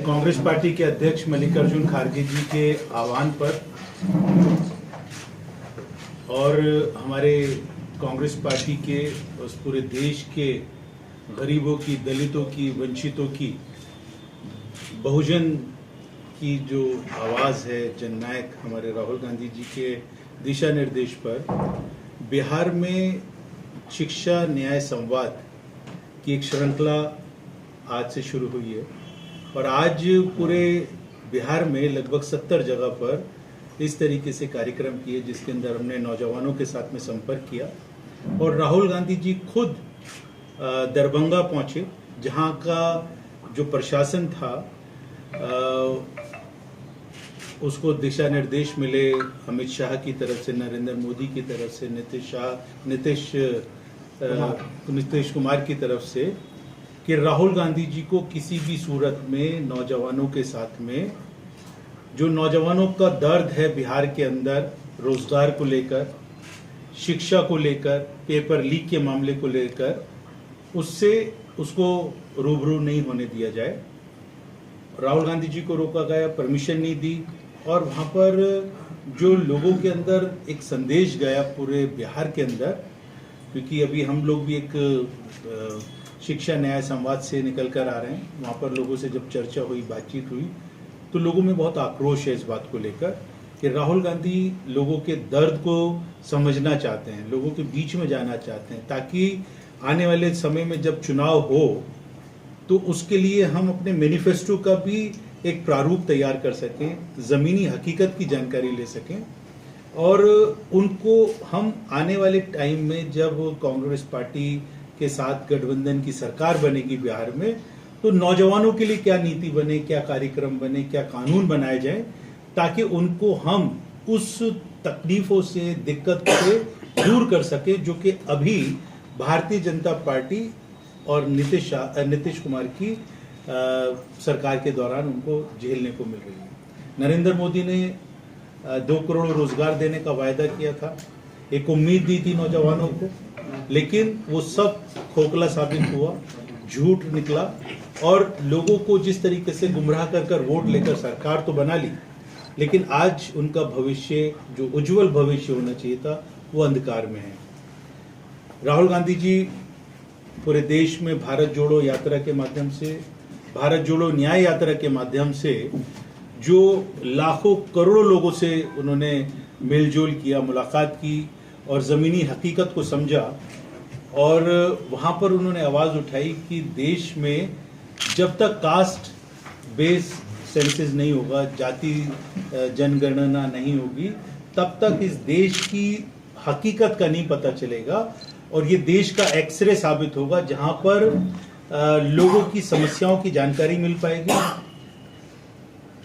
Congress party के अध्यक्ष मल्लिकार्जुन खड़गे जी के आह्वान पर और हमारे कांग्रेस पार्टी के उस पूरे देश के गरीबों की, दलितों की, वंचितों की, बहुजन की जो आवाज़ है, जननायक हमारे राहुल गांधी जी के दिशा निर्देश पर बिहार में शिक्षा न्याय संवाद की एक श्रृंखला आज से शुरू हुई है और आज पूरे बिहार में लगभग 70 जगह पर इस तरीके से कार्यक्रम किए जिसके अंदर हमने नौजवानों के साथ में संपर्क किया और राहुल गांधी जी खुद दरभंगा पहुंचे, जहां का जो प्रशासन था उसको दिशा निर्देश मिले अमित शाह की तरफ से, नरेंद्र मोदी की तरफ से, नीतीश कुमार की तरफ से कि राहुल गांधी जी को किसी भी सूरत में नौजवानों के साथ में जो नौजवानों का दर्द है बिहार के अंदर, रोजगार को लेकर, शिक्षा को लेकर, पेपर लीक के मामले को लेकर, उसको रूबरू नहीं होने दिया जाए। राहुल गांधी जी को रोका गया, परमिशन नहीं दी और वहाँ पर जो लोगों के अंदर एक संदेश गया पूरे बिहार के अंदर, क्योंकि अभी हम लोग भी एक शिक्षा न्याय संवाद से निकल कर आ रहे हैं, वहाँ पर लोगों से जब चर्चा हुई, बातचीत हुई तो लोगों में बहुत आक्रोश है इस बात को लेकर कि राहुल गांधी लोगों के दर्द को समझना चाहते हैं, लोगों के बीच में जाना चाहते हैं ताकि आने वाले समय में जब चुनाव हो तो उसके लिए हम अपने मैनिफेस्टो का भी एक प्रारूप तैयार कर सकें, ज़मीनी हकीकत की जानकारी ले सकें और उनको हम आने वाले टाइम में जब कांग्रेस पार्टी के साथ गठबंधन की सरकार बनेगी बिहार में तो नौजवानों के लिए क्या नीति बने, क्या कार्यक्रम बने, क्या कानून बनाए जाए ताकि उनको हम उस तकलीफों से, दिक्कत से दूर कर सके जो कि अभी भारतीय जनता पार्टी और नीतीश कुमार की सरकार के दौरान उनको झेलने को मिल रही है। नरेंद्र मोदी ने 2 करोड़ रोजगार देने का वायदा किया था, एक उम्मीद दी थी नौजवानों को, लेकिन वो सब खोखला साबित हुआ, झूठ निकला और लोगों को जिस तरीके से गुमराह कर वोट लेकर सरकार तो बना ली, लेकिन आज उनका भविष्य, जो उज्जवल भविष्य होना चाहिए था, वो अंधकार में है। राहुल गांधी जी पूरे देश में भारत जोड़ो यात्रा के माध्यम से, भारत जोड़ो न्याय यात्रा के माध्यम से जो लाखों करोड़ों लोगों से उन्होंने मेलजोल किया, मुलाकात की और ज़मीनी हकीकत को समझा और वहाँ पर उन्होंने आवाज़ उठाई कि देश में जब तक कास्ट बेस सेंसस नहीं होगा, जाति जनगणना नहीं होगी, तब तक इस देश की हकीकत का नहीं पता चलेगा और ये देश का एक्सरे साबित होगा जहाँ पर लोगों की समस्याओं की जानकारी मिल पाएगी,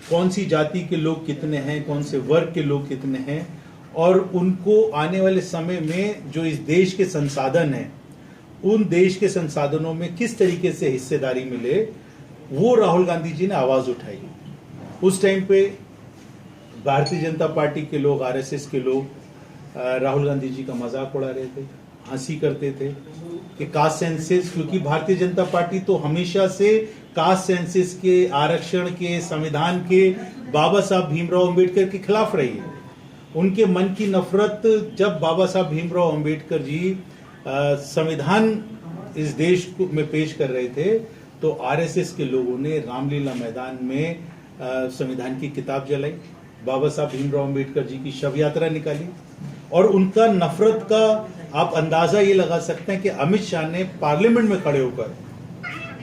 कौन सी जाति के लोग कितने हैं, कौन से वर्ग के लोग कितने हैं और उनको आने वाले समय में जो इस देश के संसाधन हैं, उन देश के संसाधनों में किस तरीके से हिस्सेदारी मिले, वो राहुल गांधी जी ने आवाज़ उठाई। उस टाइम पे भारतीय जनता पार्टी के लोग, आरएसएस के लोग राहुल गांधी जी का मजाक उड़ा रहे थे, हंसी करते थे कि कास्ट सेंसस, क्योंकि भारतीय जनता पार्टी तो हमेशा से कास्ट सेंसस के, आरक्षण के, संविधान के, बाबा साहब भीमराव अंबेडकर के खिलाफ रही है। उनके मन की नफरत जब बाबा साहब भीमराव अंबेडकर जी संविधान इस देश में पेश कर रहे थे तो आरएसएस के लोगों ने रामलीला मैदान में संविधान की किताब जलाई, बाबा साहब भीमराव अंबेडकर जी की शव यात्रा निकाली और उनका नफरत का आप अंदाजा ये लगा सकते हैं कि अमित शाह ने पार्लियामेंट में खड़े होकर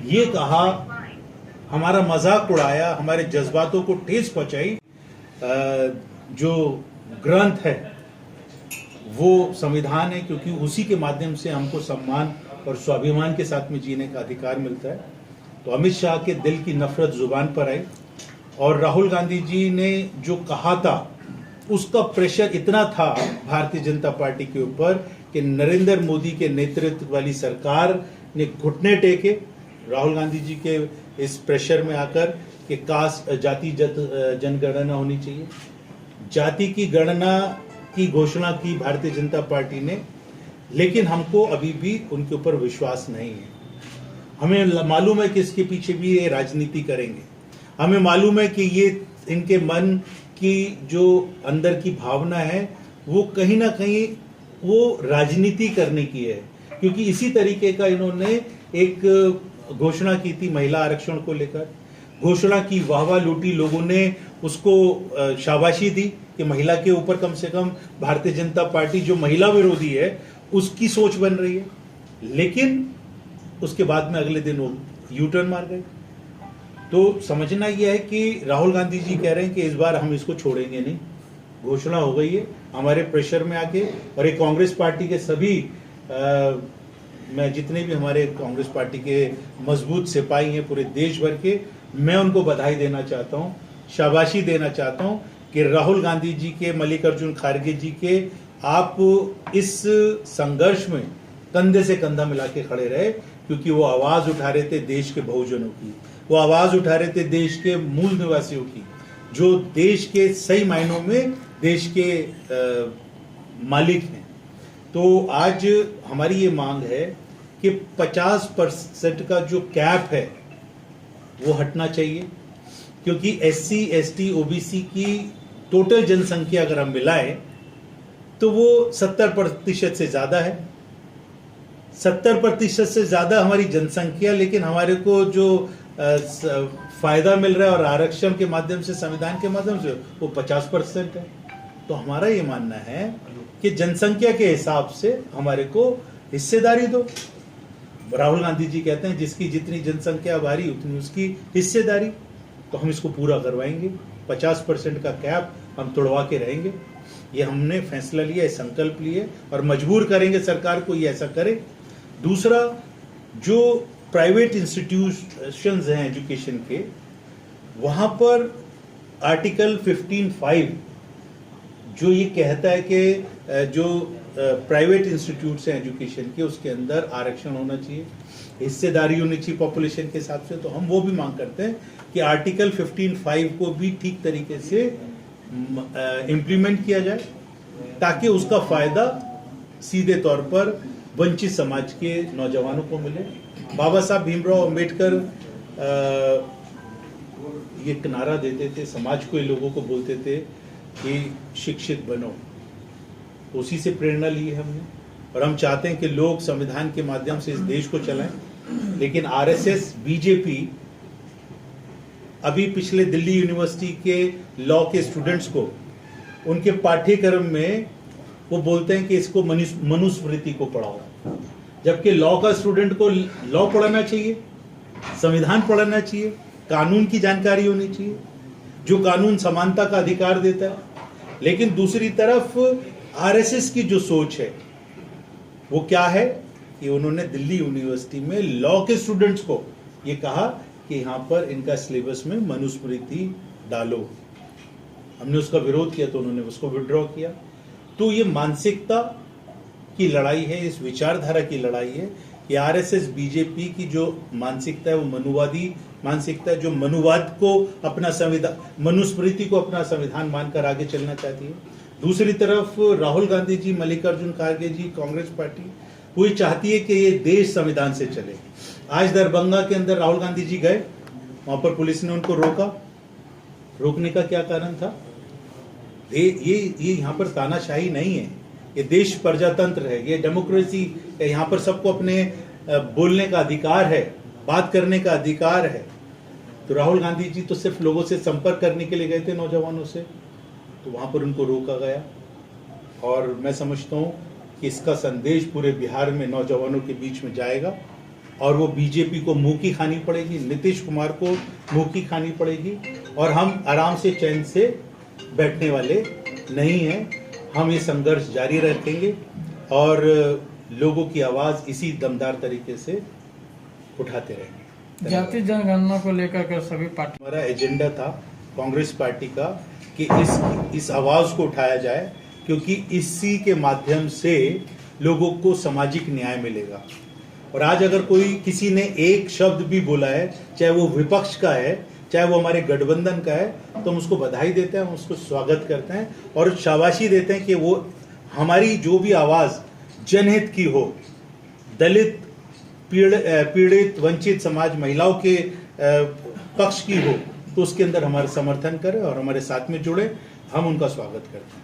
ये कहा, हमारा मजाक उड़ाया, हमारे जज्बातों को ठेस पहुंचाई। जो ग्रंथ है वो संविधान है, क्योंकि उसी के माध्यम से हमको सम्मान और स्वाभिमान के साथ में जीने का अधिकार मिलता है। तो अमित शाह के दिल की नफरत जुबान पर आई और राहुल गांधी जी ने जो कहा था उसका प्रेशर इतना था भारतीय जनता पार्टी के ऊपर कि नरेंद्र मोदी के नेतृत्व वाली सरकार ने घुटने टेके राहुल गांधी जी के इस प्रेशर में आकर कि कास्ट जाति जनगणना होनी चाहिए। जाति की गणना की घोषणा की भारतीय जनता पार्टी ने, लेकिन हमको अभी भी उनके ऊपर विश्वास नहीं है। हमें मालूम है कि इसके पीछे भी ये राजनीति करेंगे। हमें मालूम है कि ये इनके मन की जो अंदर की भावना है वो कहीं ना कहीं वो राजनीति करने की है, क्योंकि इसी तरीके का इन्होंने एक घोषणा की थी महिला आरक्षण को लेकर, घोषणा की, वाहवा लूटी, लोगों ने उसको शाबाशी दी कि महिला के ऊपर कम से कम भारतीय जनता पार्टी जो महिला विरोधी है उसकी सोच बन रही है। लेकिन उसके बाद में अगले दिन वो यू टर्न मार गए। तो समझना यह है कि राहुल गांधी जी कह रहे हैं कि इस बार हम इसको छोड़ेंगे नहीं, घोषणा हो गई है हमारे प्रेशर में आके। और एक कांग्रेस पार्टी के सभी मैं जितने भी हमारे कांग्रेस पार्टी के मजबूत सिपाही हैं पूरे देश भर के, मैं उनको बधाई देना चाहता हूं, शाबाशी देना चाहता हूं कि राहुल गांधी जी के, मल्लिकार्जुन खड़गे जी के, आप इस संघर्ष में कंधे से कंधा मिला के खड़े रहे, क्योंकि वो आवाज उठा रहे थे देश के बहुजनों की, वो आवाज उठा रहे थे देश के मूल निवासियों की, जो देश के सही मायनों में देश के मालिक हैं। तो आज हमारी ये मांग है कि 50% का जो कैप है वो हटना चाहिए, क्योंकि SC, ST, OBC की टोटल जनसंख्या अगर हम मिलाएं तो वो 70% से ज्यादा है। 70% से ज्यादा हमारी जनसंख्या, लेकिन हमारे को जो फायदा मिल रहा है और आरक्षण के माध्यम से, संविधान के माध्यम से, वो 50% है। तो हमारा ये मानना है कि जनसंख्या के हिसाब से हमारे को हिस्सेदारी दो। राहुल गांधी जी कहते हैं जिसकी जितनी जनसंख्या भारी उतनी उसकी हिस्सेदारी, तो हम इसको पूरा करवाएंगे। 50% का कैप हम तोड़वा के रहेंगे, ये हमने फैसला लिया है, संकल्प लिए, और मजबूर करेंगे सरकार को ये ऐसा करे। दूसरा, जो प्राइवेट इंस्टीट्यूशंस हैं एजुकेशन के, वहां पर आर्टिकल 15(5) जो ये कहता है कि जो प्राइवेट इंस्टीट्यूट्स हैं एजुकेशन के, उसके अंदर आरक्षण होना चाहिए, हिस्सेदारी होनी चाहिए पॉपुलेशन के हिसाब से। तो हम वो भी मांग करते हैं कि आर्टिकल 15(5) को भी ठीक तरीके से इम्प्लीमेंट किया जाए, ताकि उसका फायदा सीधे तौर पर वंचित समाज के नौजवानों को मिले। बाबा साहब भीमराव अंबेडकर ये एक नारा देते थे, समाज को, लोगों को बोलते थे कि शिक्षित बनो, उसी से प्रेरणा ली है हमने, और हम चाहते हैं कि लोग संविधान के माध्यम से इस देश को चलाएं। लेकिन RSS, BJP अभी पिछले दिल्ली यूनिवर्सिटी के लॉ के स्टूडेंट्स को उनके पाठ्यक्रम में वो बोलते हैं कि इसको मनुस्मृति को पढ़ाओ, जबकि लॉ का स्टूडेंट को लॉ पढ़ाना चाहिए, संविधान पढ़ाना चाहिए, कानून की जानकारी होनी चाहिए, जो कानून समानता का अधिकार देता है। लेकिन दूसरी तरफ RSS की जो सोच है वो क्या है कि उन्होंने दिल्ली यूनिवर्सिटी में लॉ के स्टूडेंट्स को ये कहा कि यहाँ पर इनका सिलेबस में मनुस्मृति डालो। हमने उसका विरोध किया तो उन्होंने उसको विड्रॉ किया। तो ये मानसिकता की लड़ाई है, इस विचारधारा की लड़ाई है कि RSS, BJP की जो मानसिकता है वो मनुवादी मानसिकता है, जो मनुवाद को अपना संविधान, मनुस्मृति को अपना संविधान मानकर आगे चलना चाहती है। दूसरी तरफ राहुल गांधी जी, मल्लिकार्जुन खड़गे जी, कांग्रेस पार्टी वो चाहती है कि ये देश संविधान से चले। आज दरभंगा के अंदर राहुल गांधी जी गए, वहां पर पुलिस ने उनको रोका। रोकने का क्या कारण था? ये यहाँ पर तानाशाही नहीं है, ये देश प्रजातंत्र है, ये डेमोक्रेसी है। यहाँ पर सबको अपने बोलने का अधिकार है, बात करने का अधिकार है। तो राहुल गांधी जी तो सिर्फ लोगों से संपर्क करने के लिए गए थे, नौजवानों से, तो वहां पर उनको रोका गया। और मैं समझता हूं कि इसका संदेश पूरे बिहार में नौजवानों के बीच में जाएगा, और वो बीजेपी को मुंह की खानी पड़ेगी, नीतीश कुमार को मुंह की खानी पड़ेगी, और हम आराम से चैन से बैठने वाले नहीं हैं। हम ये संघर्ष जारी रखेंगे और लोगों की आवाज इसी दमदार तरीके से उठाते रहेंगे। जाति जनगणना को लेकर के सभी पार्टी, हमारा एजेंडा था कांग्रेस पार्टी का कि इस आवाज को उठाया जाए, क्योंकि इसी के माध्यम से लोगों को सामाजिक न्याय मिलेगा। और आज अगर कोई किसी ने एक शब्द भी बोला है, चाहे वो विपक्ष का है, चाहे वो हमारे गठबंधन का है, तो हम उसको बधाई देते हैं, हम उसको स्वागत करते हैं और शाबाशी देते हैं कि वो हमारी जो भी आवाज जनहित की हो, दलित, पीड़ित वंचित समाज महिलाओं के पक्ष की हो तो उसके अंदर हमारा समर्थन करें और हमारे साथ में जुड़े। हम उनका स्वागत करते हैं।